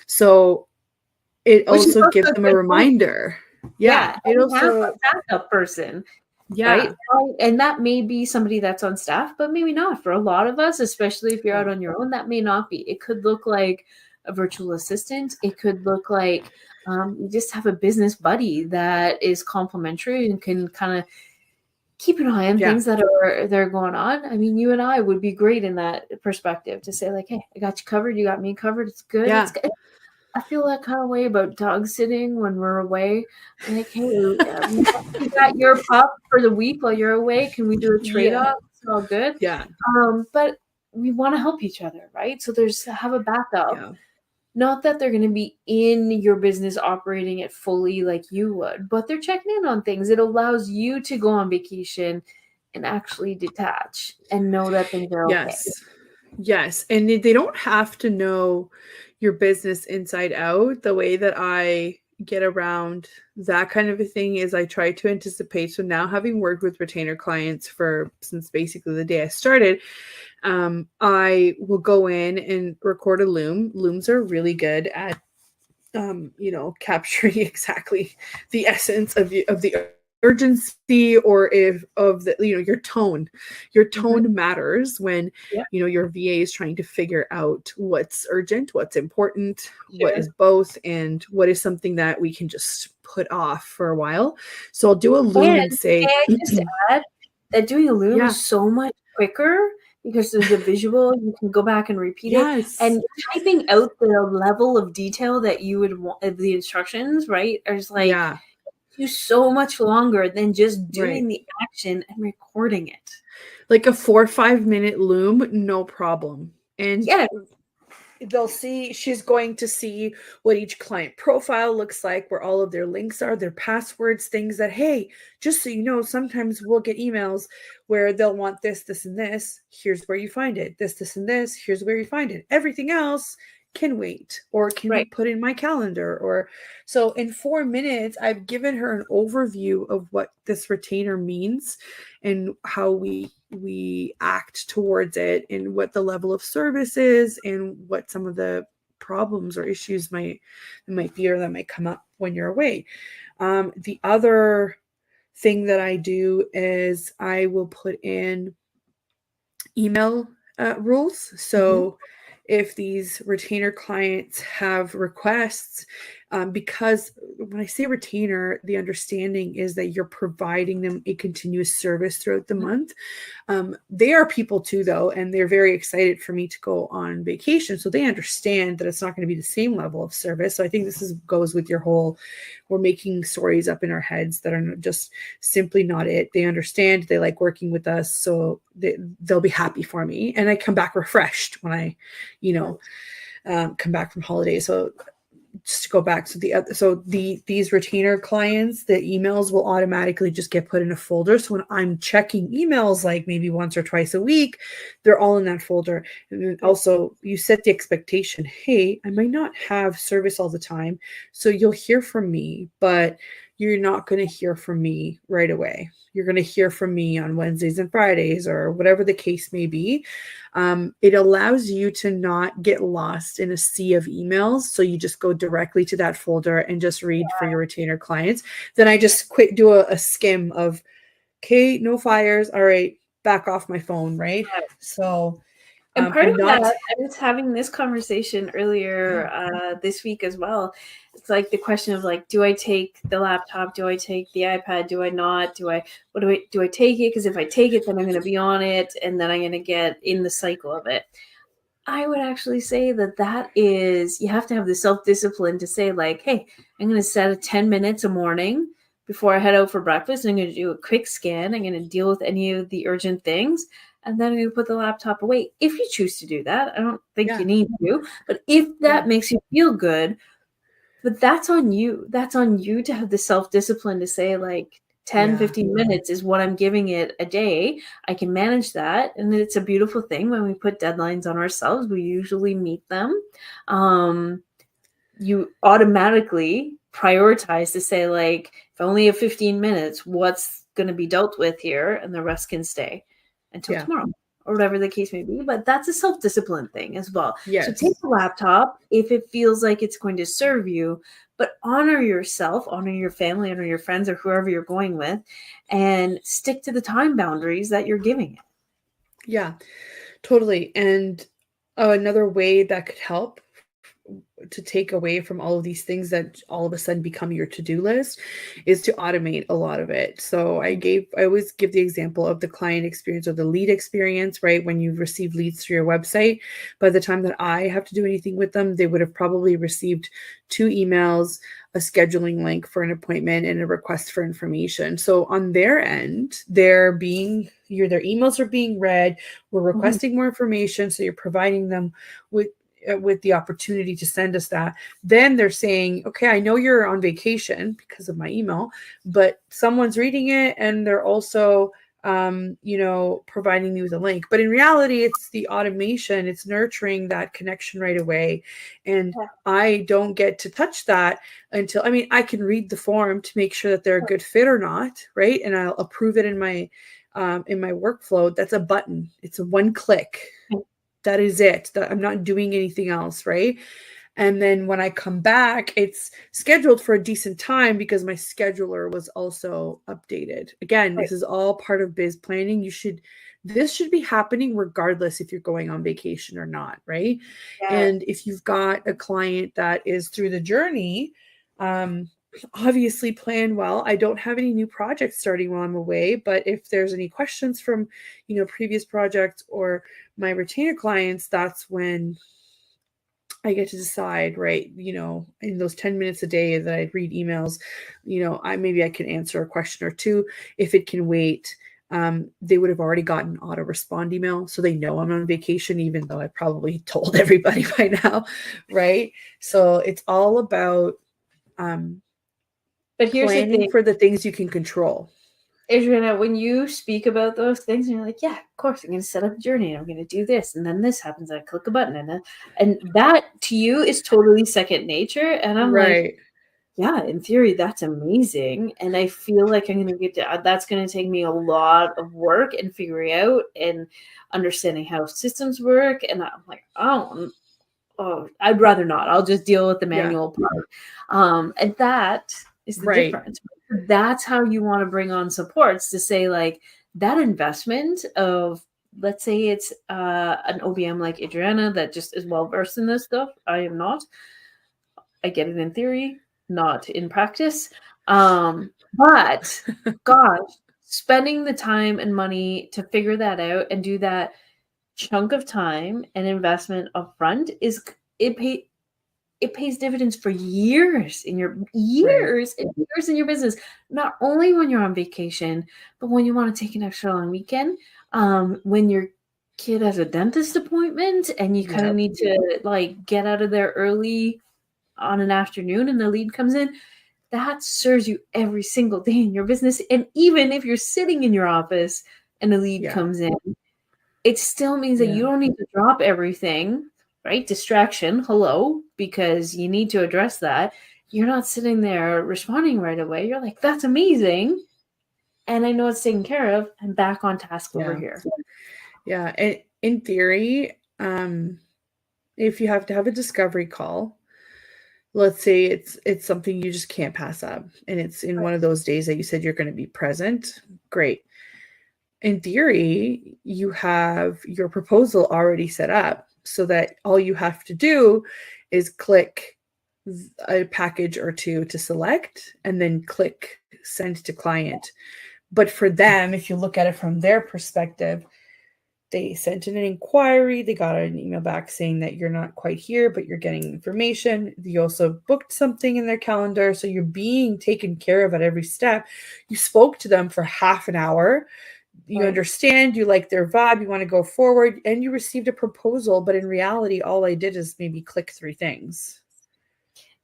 So it Which is also gives also a them a good point. reminder. Yeah, Yeah, it and have a also backup person, right? yeah. And that may be somebody that's on staff, but maybe not. For a lot of us, especially if you're out Yeah. on your own, that may not be. It could look like a virtual assistant. It could look like you just have a business buddy that is complimentary and can kind of keep an eye on Yeah. things that are going on. I mean, you and I would be great in that perspective to say like, hey, I got you covered. You got me covered. It's good. It's Yeah. good. I feel that kind of way about dog sitting when we're away. Like, hey, you got your pup for the week while you're away. Can we do a trade Yeah. off? It's all good. Yeah. But we want to help each other, right? So there's have a backup. Yeah. Not that they're going to be in your business operating it fully like you would, but they're checking in on things. It allows you to go on vacation and actually detach and know that things are okay. Yes. Yes. And they don't have to know your business inside out. The way that I get around that kind of a thing is I try to anticipate. So now, having worked with retainer clients since basically the day I started, I will go in and record a loom. Looms are really good at capturing exactly the essence of the urgency, or if of the your tone matters when Yeah, your VA is trying to figure out what's urgent, what's important, what sure. is both, and what is something that we can just put off for a while. So I'll do a loom And and say may I just add that doing a loom yeah, is so much quicker because there's a visual. You can go back and repeat it. yes, And typing out the level of detail that you would want, the instructions, right, is like yeah, you so much longer than just right. doing the action and recording it. Like a 4 or 5 minute loom, no problem. And Yeah, she's going to see what each client profile looks like, where all of their links are, their passwords, things that, hey, just so you know, sometimes we'll get emails where they'll want this, and this. Here's where you find it. This, and this. Here's where you find it. Everything else can wait or can be right. put in my calendar. Or so in 4 minutes, I've given her an overview of what this retainer means and how we act towards it, and what the level of service is, and what some of the problems or issues might be, or that might come up when you're away. The other thing that I do is I will put in email rules. Mhm. So if these retainer clients have requests, because when I say retainer, the understanding is that you're providing them a continuous service throughout the month. They are people too, though, and they're very excited for me to go on vacation. So they understand that it's not going to be the same level of service. So I think this goes with your whole, we're making stories up in our heads that are just simply not it. They understand, they like working with us, so they'll be happy for me. And I come back refreshed when I, come back from holiday. So just to go back, these retainer clients, the emails will automatically just get put in a folder. So when I'm checking emails, like maybe once or twice a week, they're all in that folder. And then also you set the expectation, hey, I might not have service all the time, so you'll hear from me, but you're not going to hear from me right away. You're going to hear from me on Wednesdays and Fridays, or whatever the case may be. It allows you to not get lost in a sea of emails. So you just go directly to that folder and just read for your retainer clients. Then I just do a skim of, okay, no fires. All right, back off my phone, right? So And part I'm of not, that, I was having this conversation earlier this week as well. It's like the question of like, do I take the laptop? Do I take the iPad? Do I not? Do I take it? Because if I take it, then I'm going to be on it, and then I'm going to get in the cycle of it. I would actually say that is, you have to have the self-discipline to say like, hey, I'm going to set a 10 minutes a morning before I head out for breakfast. I'm going to do a quick scan. I'm going to deal with any of the urgent things. and then I'm going to put the laptop away. If you choose to do that, I don't think Yeah. you need to, but if that Yeah. makes you feel good, but that's on you. That's on you to have the self-discipline to say like 10, Yeah. 15 minutes is what I'm giving it a day. I can manage that. And it's a beautiful thing when we put deadlines on ourselves. We usually meet them. You automatically prioritize to say like, if I only have 15 minutes, what's going to be dealt with here? And the rest can stay until Yeah. tomorrow or whatever the case may be. But that's a self-discipline thing as well. So take Yes. the laptop if it feels like it's going to serve you, but honor yourself, honor your family, honor your friends or whoever you're going with, and stick to the time boundaries that you're giving it. Yeah, totally. And another way that could help to take away from all of these things that all of a sudden become your to-do list is to automate a lot of it. So I always give the example of the client experience or the lead experience, right? When you receive leads through your website, by the time that I have to do anything with them, they would have probably received 2 emails, a scheduling link for an appointment, and a request for information. So on their end, their emails are being read, we're requesting more information, so you're providing them with the opportunity to send us that. Then they're saying, okay, I know you're on vacation because of my email, but someone's reading it and they're also providing me with a link. But in reality, it's the automation, it's nurturing that connection right away. And I don't get to touch that until, I can read the form to make sure that they're a good fit or not, right? And I'll approve it in my workflow. That's a button. It's a one click. That is it. I'm not doing anything else, right? And then when I come back, it's scheduled for a decent time because my scheduler was also updated. Again, this is all part of biz planning. This should be happening regardless if you're going on vacation or not, right? Yeah. And if you've got a client that is through the journey, obviously plan well. I don't have any new projects starting while I'm away, but if there's any questions from, previous projects or my retainer clients, that's when I get to decide, right, in those 10 minutes a day that I read emails, I can answer a question or two. If it can wait, they would have already gotten an auto respond email. So they know I'm on vacation, even though I probably told everybody by now, right? So it's all about but here's the planning thing for the things you can control. Adriana, when you speak about those things, and you're like, yeah, of course, I'm going to set up a journey. I'm going to do this. And then this happens. I click a button. And that to you is totally second nature. And I'm like, yeah, in theory, that's amazing. And I feel like I'm going to that's going to take me a lot of work and figuring out and understanding how systems work. And I'm like, oh, I'd rather not. I'll just deal with the manual part. And that is the difference. That's how you want to bring on supports to say like that investment of, let's say it's an OBM like Adriana that just is well versed in this stuff. I am not. I get it in theory, not in practice. But gosh, spending the time and money to figure that out and do that chunk of time and investment upfront it pays dividends for years in your years in your business. Not only when you're on vacation, but when you want to take an extra long weekend, when your kid has a dentist appointment and you kind of need to like get out of there early on an afternoon and the lead comes in, that serves you every single day in your business. And even if you're sitting in your office and the lead comes in, it still means that you don't need to drop everything, right? Distraction, hello, because you need to address that. You're not sitting there responding right away. You're like, that's amazing. And I know it's taken care of. I'm back on task over here. Yeah. And in theory, if you have to have a discovery call, let's say it's something you just can't pass up. And it's in one of those days that you said you're going to be present. Great. In theory, you have your proposal already set up so that all you have to do is click a package or two to select and then click send to client. But for them, if you look at it from their perspective, they sent in an inquiry, they got an email back saying that you're not quite here, but you're getting information. You also booked something in their calendar. So you're being taken care of at every step. You spoke to them for half an hour. you understand, you like their vibe, you want to go forward, and you received a proposal, but in reality, all I did is maybe click 3 things.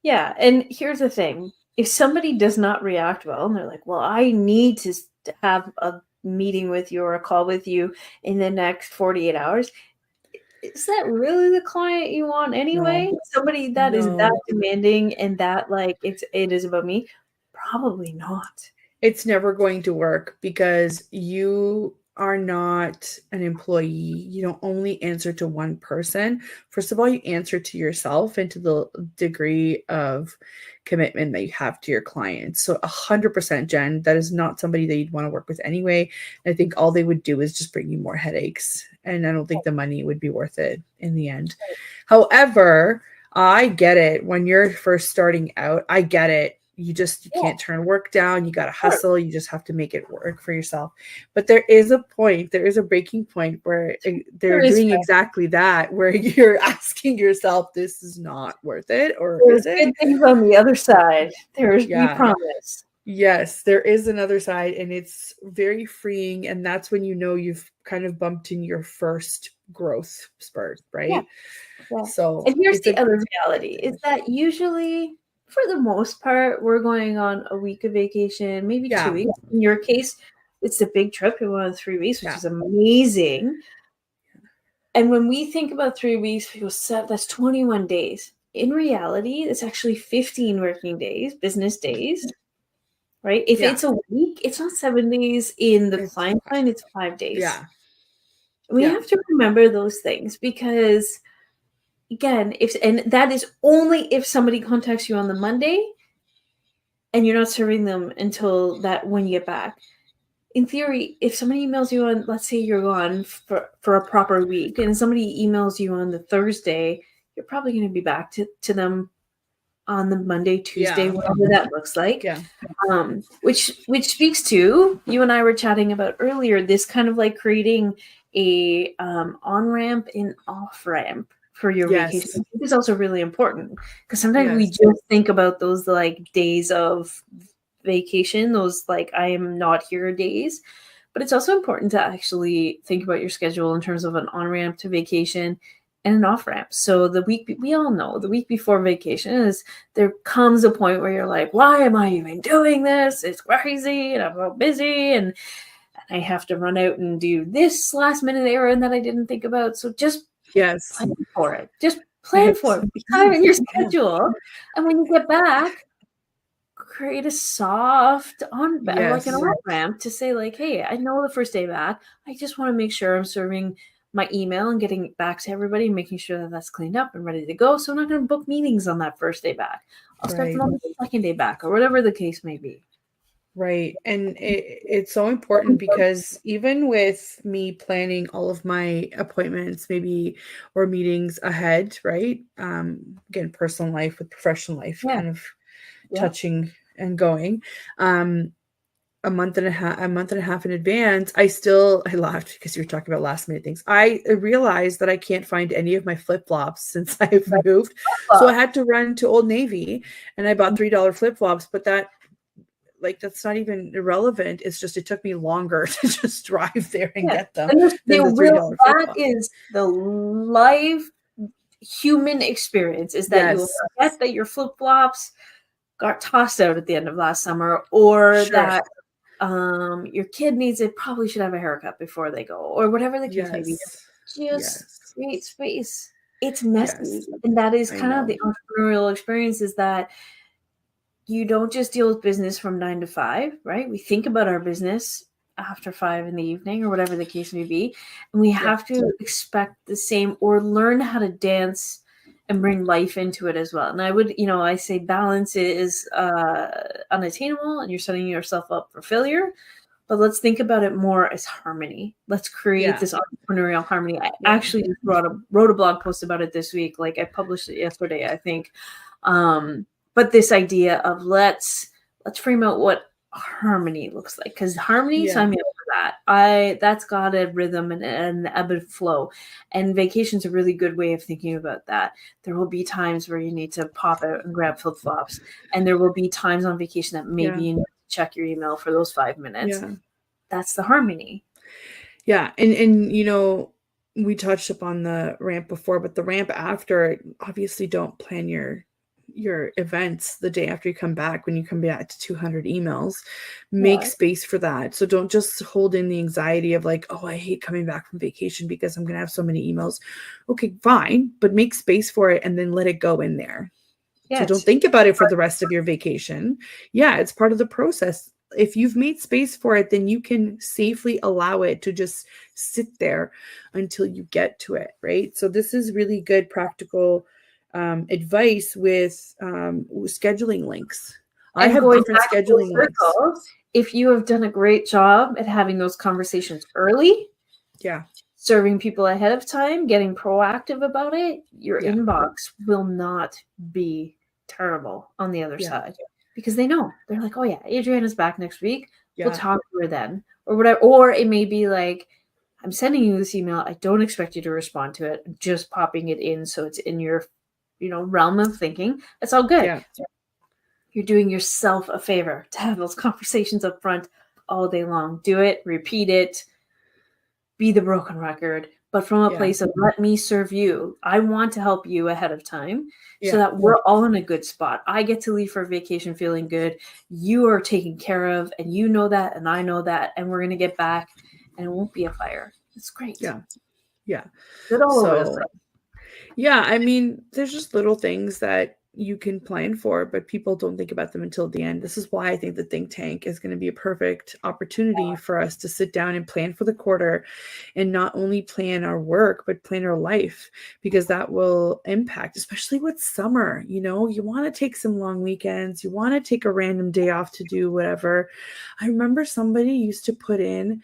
Yeah. And here's the thing. If somebody does not react well and they're like, well, I need to have a meeting with you or a call with you in the next 48 hours, is that really the client you want anyway? No. Somebody that is that No. demanding and that like it is about me? Probably not. It's never going to work because you are not an employee. You don't only answer to one person. First of all, you answer to yourself and to the degree of commitment that you have to your clients. So 100%, Jen, that is not somebody that you'd want to work with anyway. And I think all they would do is just bring you more headaches. And I don't think the money would be worth it in the end. However, I get it. When you're first starting out, I get it. You can't turn work down. You got to hustle. You just have to make it work for yourself. But there is a point, there is a breaking point where they're doing exactly that, where you're asking yourself, this is not worth it. Or is it? Good things on the other side. We promise. Yes, there is another side, and it's very freeing. And that's when you know you've kind of bumped in your first growth spurt, right? Yeah. So, and here's the other reality is that usually, for the most part, we're going on a week of vacation, maybe 2 weeks. In your case, it's a big trip. We went on 3 weeks, which is amazing. And when we think about 3 weeks, people say that's 21 days. In reality, it's actually 15 working days, business days, right? If it's a week, it's not 7 days in the client line, it's 5 days. Yeah. We have to remember those things because, again, and that is only if somebody contacts you on the Monday and you're not serving them until that when you get back. In theory, if somebody emails you on, let's say you're gone for a proper week, and somebody emails you on the Thursday, you're probably going to be back to them on the Monday, Tuesday, whatever that looks like. Yeah. Which speaks to, you and I were chatting about earlier, this kind of like creating a on-ramp and off-ramp for your vacation. I think is also really important because sometimes we just think about those like days of vacation, those like I am not here days, but it's also important to actually think about your schedule in terms of an on-ramp to vacation and an off-ramp. So the week, we all know the week before vacation is there comes a point where you're like, why am I even doing this? It's crazy and I'm so busy and I have to run out and do this last minute errand that I didn't think about. So just plan for it. Just plan for it. Be time in your schedule. And when you get back, create a soft like an on-ramp to say like, hey, I know the first day back. I just want to make sure I'm serving my email and getting it back to everybody and making sure that that's cleaned up and ready to go. So I'm not going to book meetings on that first day back. I'll start them on the second day back or whatever the case may be. Right. And it's so important because even with me planning all of my appointments, maybe, or meetings ahead, right? Again, personal life with professional life, kind of touching and going, a month and a half in advance, I laughed because you were talking about last minute things. I realized that I can't find any of my flip-flops since I've moved. So I had to run to Old Navy and I bought $3 flip-flops, but that's not even irrelevant. It's just, it took me longer to just drive there and get them. That is the live human experience, is that you'll forget that your flip-flops got tossed out at the end of last summer, or that your kid needs it, probably should have a haircut before they go, or whatever the case may be. Just create space. It's messy. And that is kind of the entrepreneurial experience, is that you don't just deal with business from 9 to 5, right? We think about our business after 5 in the evening or whatever the case may be. And we have to expect the same, or learn how to dance and bring life into it as well. And I say balance is unattainable and you're setting yourself up for failure, but let's think about it more as harmony. Let's create this entrepreneurial harmony. I actually just wrote a blog post about it this week. Like I published it yesterday, I think. But this idea of let's frame out what harmony looks like, because harmony, sign me up for that. That's got a rhythm and an ebb and flow, and vacation's a really good way of thinking about that. There will be times where you need to pop out and grab flip-flops, and there will be times on vacation that maybe you need to check your email for those 5 minutes. That's the harmony. Yeah. And you know, we touched upon the ramp before, but the ramp after, obviously don't plan your events the day after you come back when you come back to 200 emails. Make Yeah. space for that. So don't just hold in the anxiety of like, oh, I hate coming back from vacation because I'm going to have so many emails. Okay, fine, but make space for it and then let it go in there. So Yeah. don't think about it for the rest of your vacation. Yeah, it's part of the process. If you've made space for it, then you can safely allow it to just sit there until you get to it, right? So this is really good practical advice with scheduling links. I And have going different back full scheduling links. circle, if you have done a great job at having those conversations early, Yeah, serving people ahead of time, getting proactive about it, your yeah, inbox will not be terrible on the other yeah, side because they know. They're like, oh, yeah, Adriana's back next week. We'll yeah, talk to her then or whatever. Or it may be like, I'm sending you this email. I don't expect you to respond to it. I'm just popping it in so it's in your, realm of thinking. It's all good. yeah, You're doing yourself a favor to have those conversations up front all day long. Do it, repeat it, be the broken record, but from a yeah, place of let me serve you. I want to help you ahead of time so yeah, that we're all in a good spot. I get to leave for vacation feeling good. You are taken care of, and you know that, and I know that, and we're going to get back, and it won't be a fire. It's great. yeah, yeah. Good all over the So place. yeah, I mean, there's just little things that you can plan for, but people don't think about them until the end. This is why I think the think tank is going to be a perfect opportunity for us to sit down and plan for the quarter and not only plan our work, but plan our life because that will impact, especially with summer. You know, you want to take some long weekends, you want to take a random day off to do whatever. I remember somebody used to put in,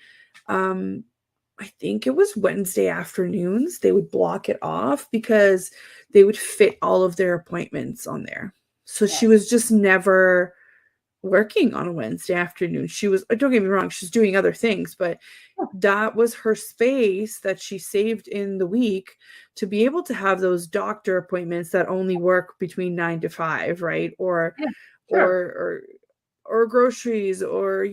I think it was Wednesday afternoons. They would block it off because they would fit all of their appointments on there. So Yeah. she was just never working on a Wednesday afternoon. She was, don't get me wrong, she's doing other things, but that was her space that she saved in the week to be able to have those doctor appointments that only work between 9 to 5, right? Or, Yeah, or, sure. or groceries, or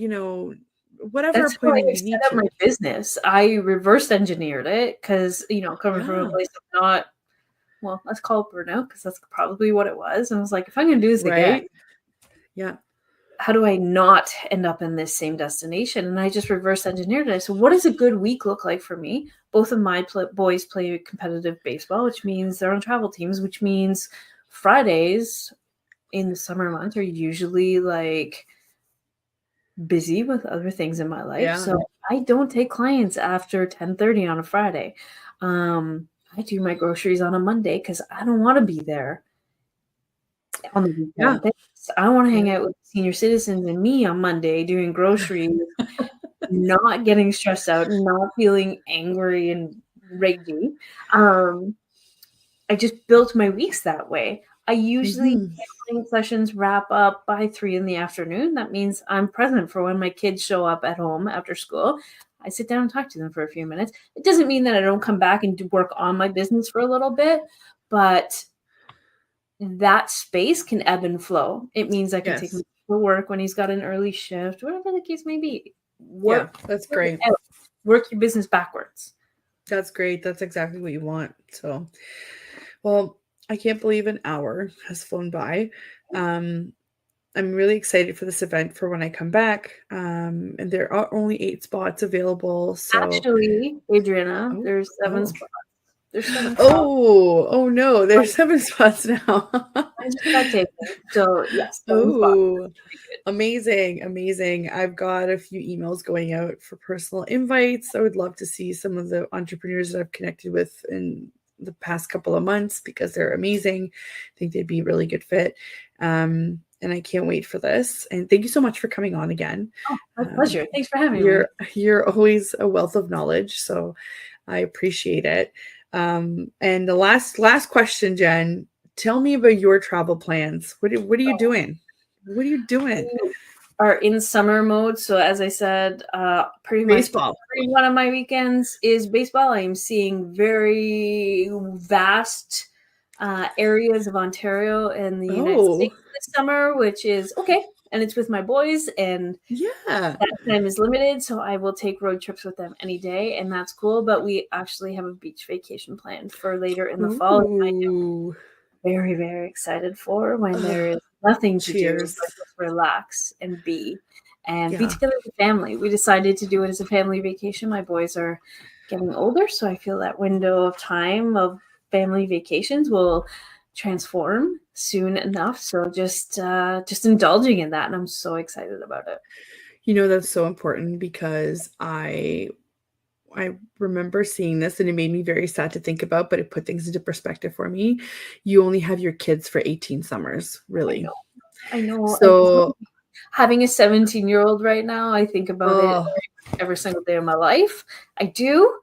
whatever That's how I appointment you set need up my to. business. I reverse engineered it because, coming from a Yeah. place of not, well, let's call it burnout because that's probably what it was. And I was like, if I'm going to do this again, Right. Yeah. how do I not end up in this same destination? And I just reverse engineered it. So, what does a good week look like for me? Both of my boys play competitive baseball, which means they're on travel teams, which means Fridays in the summer months are usually like busy with other things in my life. Yeah. So I don't take clients after 10:30 on a Friday. I do my groceries on a Monday because I don't want to be there on the Yeah. weekend. I want to Yeah. hang out with senior citizens and me on Monday doing groceries, not getting stressed out, not feeling angry and ragey. I just built my weeks that way. I usually Mhm. client sessions wrap up by 3 in the afternoon. That means I'm present for when my kids show up at home after school. I sit down and talk to them for a few minutes. It doesn't mean that I don't come back and do work on my business for a little bit, but that space can ebb and flow. It means I can take Yes. him to work when he's got an early shift, whatever the case may be. Yeah, Work, that's work it great. out. Work your business backwards. That's great. That's exactly what you want. So, well, I can't believe an hour has flown by. Um, I'm really excited for this event for when I come back. And there are only 8 spots available. So, Actually, Adriana, oh, there's 7 oh, spots. There's 7 spots. oh no, there's 7 spots now. I just got taken. So yes, 7 spots. Oh, amazing, amazing. I've got a few emails going out for personal invites. I would love to see some of the entrepreneurs that I've connected with in the past couple of months because they're amazing. I think they'd be a really good fit. And I can't wait for this. And thank you so much for coming on again. Oh, my Um, pleasure. Thanks for having me. you're always a wealth of knowledge, so I appreciate it. And the last question, Jenn, tell me about your travel plans. What are you doing? What are you doing? We are in summer mode. So as I said, pretty much Baseball. every one of my weekends is baseball. I'm seeing very vast areas of Ontario and the United Oh, States this summer, which is okay. and it's with my boys, and Yeah. that time is limited, so I will take road trips with them any day, and that's cool. But we actually have a beach vacation planned for later in the fall. I am very, very excited for when there is nothing to do Cheers. but just relax and be Yeah. together as a family. We decided to do it as a family vacation. My boys are getting older, so I feel that window of time of family vacations will transform soon enough. So just indulging in that, and I'm so excited about it. You know, that's so important because I remember seeing this and it made me very sad to think about, but it put things into perspective for me. You only have your kids for 18 summers, really. I know. So Having a 17-year-old right now, I think about it every single day of my life. I do.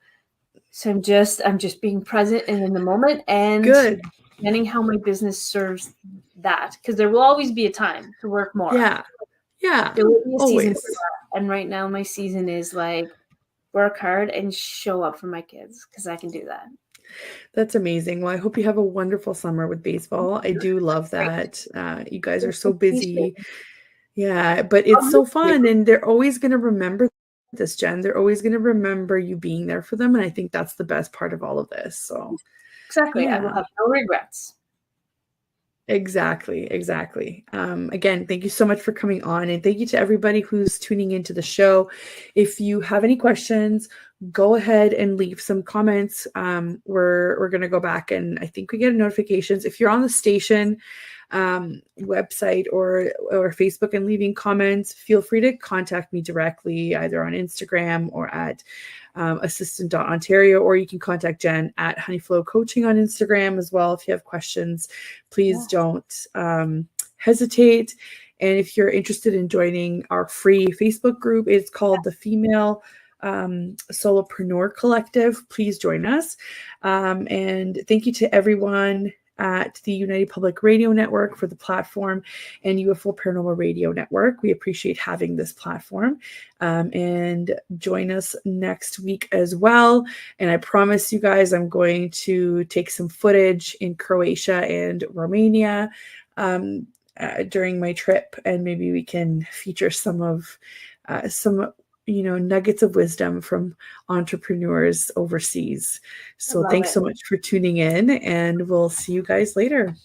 So I'm just being present and in the moment, and good. planning how my business serves that, because there will always be a time to work more. Yeah. There will be a season Always. for that. And right now my season is like work hard and show up for my kids, because I can do that. That's amazing. Well, I hope you have a wonderful summer with baseball. I do love that. You guys are so busy. Yeah, but it's so fun, and they're always going to remember this, Jenn. They're always going to remember you being there for them, and I think that's the best part of all of this. So exactly, yeah. I will have no regrets. Exactly. Again, thank you so much for coming on, and thank you to everybody who's tuning into the show. If you have any questions, go ahead and leave some comments. We're gonna go back, and I think we get notifications if you're on the station website or Facebook and leaving comments. Feel free to contact me directly, either on Instagram or at assistant.ontario, or you can contact Jenn at Honeyflow Coaching on Instagram as well. If you have questions, please don't hesitate. And if you're interested in joining our free Facebook group, it's called the Female Solopreneur Collective. Please join us. And thank you to everyone at the United Public Radio Network for the platform, and UFO Paranormal Radio Network. We appreciate having this platform, and join us next week as well. And I promise you guys, I'm going to take some footage in Croatia and Romania during my trip, and maybe we can feature some nuggets of wisdom from entrepreneurs overseas. So thanks so much for tuning in, and we'll see you guys later.